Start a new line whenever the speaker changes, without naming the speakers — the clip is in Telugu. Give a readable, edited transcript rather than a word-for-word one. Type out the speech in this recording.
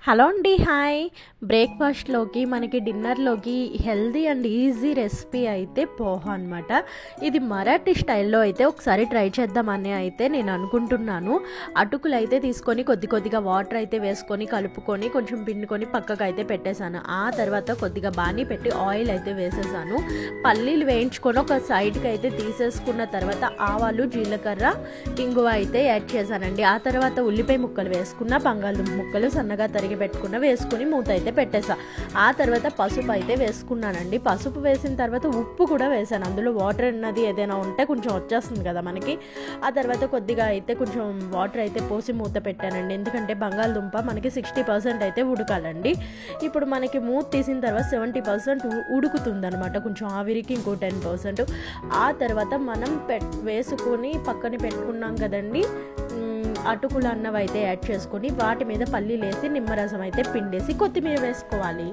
హలో అండి, హాయ్. బ్రేక్ఫాస్ట్లోకి మనకి డిన్నర్లోకి హెల్దీ అండ్ ఈజీ రెసిపీ అయితే పోహా అనమాట. ఇది మరాఠీ స్టైల్లో అయితే ఒకసారి ట్రై చేద్దామని అయితే నేను అనుకుంటున్నాను. అటుకులు అయితే తీసుకొని కొద్దిగా వాటర్ అయితే వేసుకొని కలుపుకొని కొంచెం పిండుకొని పక్కకు అయితే పెట్టేశాను. ఆ తర్వాత కొద్దిగా బాణీ పెట్టి ఆయిల్ అయితే వేసేసాను. పల్లీలు వేయించుకొని ఒక సైడ్కి అయితే తీసేసుకున్న తర్వాత ఆవాలు, జీలకర్ర, ఇంగువ అయితే యాడ్ చేశానండి. ఆ తర్వాత ఉల్లిపాయ ముక్కలు వేసుకున్న, బంగాళదుంప ముక్కలు సన్నగా తరిగి పెట్టుకున్న వేసుకుని మూత అయితే పెట్టేసా. ఆ తర్వాత పసుపు అయితే వేసుకున్నానండి. పసుపు వేసిన తర్వాత ఉప్పు కూడా వేసాను. అందులో వాటర్ అన్నది ఏదైనా ఉంటే కొంచెం వచ్చేస్తుంది కదా మనకి. ఆ తర్వాత కొద్దిగా అయితే కొంచెం వాటర్ అయితే పోసి మూత పెట్టానండి. ఎందుకంటే బంగాళదుంప మనకి 60% అయితే ఉడకాలండి. ఇప్పుడు మనకి మూత తీసిన తర్వాత 70% ఉడుకుతుంది అనమాట. కొంచెం ఆవిరికి ఇంకో 10%. ఆ తర్వాత మనం వేసుకొని పక్కన పెట్టుకున్నాం కదండి అటుకులు అన్నవి అయితే యాడ్ చేసుకొని వాటి మీద పల్లీలు వేసి నిమ్మరసం అయితే పిండేసి కొత్తిమీర వేసుకోవాలి.